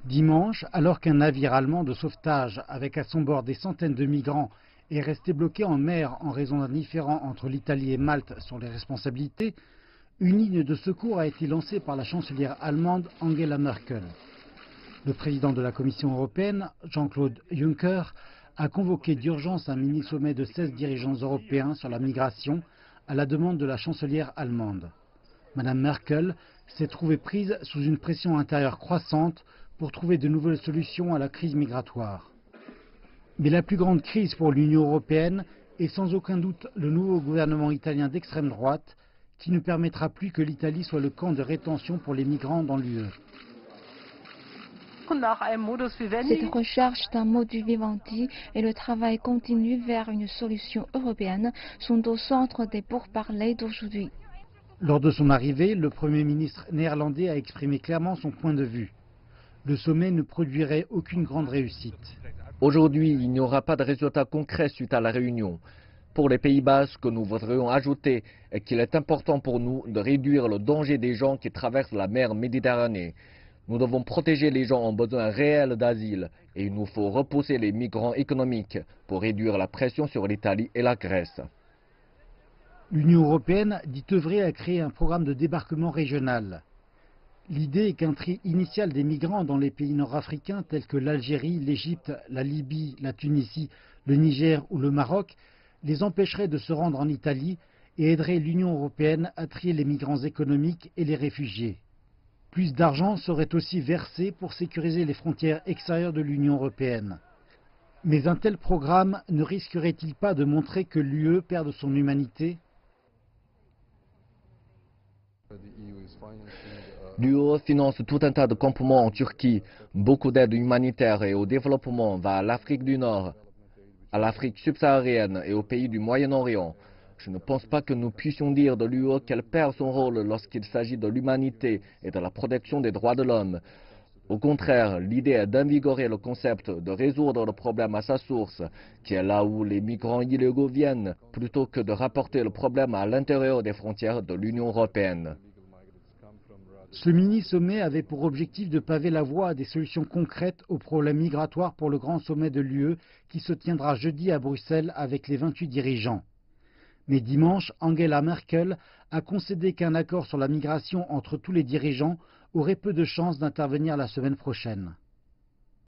Dimanche, alors qu'un navire allemand de sauvetage avec à son bord des centaines de migrants est resté bloqué en mer en raison d'un différend entre l'Italie et Malte sur les responsabilités, une ligne de secours a été lancée par la chancelière allemande Angela Merkel. Le président de la Commission européenne, Jean-Claude Juncker, a convoqué d'urgence un mini-sommet de 16 dirigeants européens sur la migration à la demande de la chancelière allemande. Madame Merkel s'est trouvée prise sous une pression intérieure croissante pour trouver de nouvelles solutions à la crise migratoire. Mais la plus grande crise pour l'Union européenne est sans aucun doute le nouveau gouvernement italien d'extrême droite qui ne permettra plus que l'Italie soit le camp de rétention pour les migrants dans l'UE. Cette recherche d'un modus vivendi et le travail continu vers une solution européenne sont au centre des pourparlers d'aujourd'hui. Lors de son arrivée, le Premier ministre néerlandais a exprimé clairement son point de vue. Le sommet ne produirait aucune grande réussite. Aujourd'hui, il n'y aura pas de résultat concret suite à la réunion. Pour les Pays-Bas, ce que nous voudrions ajouter est qu'il est important pour nous de réduire le danger des gens qui traversent la mer Méditerranée. Nous devons protéger les gens en besoin réel d'asile et il nous faut repousser les migrants économiques pour réduire la pression sur l'Italie et la Grèce. L'Union européenne dit œuvrer à créer un programme de débarquement régional. L'idée est qu'un tri initial des migrants dans les pays nord-africains tels que l'Algérie, l'Égypte, la Libye, la Tunisie, le Niger ou le Maroc les empêcherait de se rendre en Italie et aiderait l'Union européenne à trier les migrants économiques et les réfugiés. Plus d'argent serait aussi versé pour sécuriser les frontières extérieures de l'Union européenne. Mais un tel programme ne risquerait-il pas de montrer que l'UE perd de son humanité ? L'UE finance tout un tas de campements en Turquie. Beaucoup d'aide humanitaire et au développement va à l'Afrique du Nord, à l'Afrique subsaharienne et aux pays du Moyen-Orient. Je ne pense pas que nous puissions dire de l'UE qu'elle perd son rôle lorsqu'il s'agit de l'humanité et de la protection des droits de l'homme. Au contraire, l'idée est d'invigorer le concept de résoudre le problème à sa source, qui est là où les migrants illégaux viennent, plutôt que de rapporter le problème à l'intérieur des frontières de l'Union européenne. Ce mini-sommet avait pour objectif de paver la voie à des solutions concrètes aux problèmes migratoires pour le grand sommet de l'UE qui se tiendra jeudi à Bruxelles avec les 28 dirigeants. Mais dimanche, Angela Merkel a concédé qu'un accord sur la migration entre tous les dirigeants aurait peu de chances d'intervenir la semaine prochaine.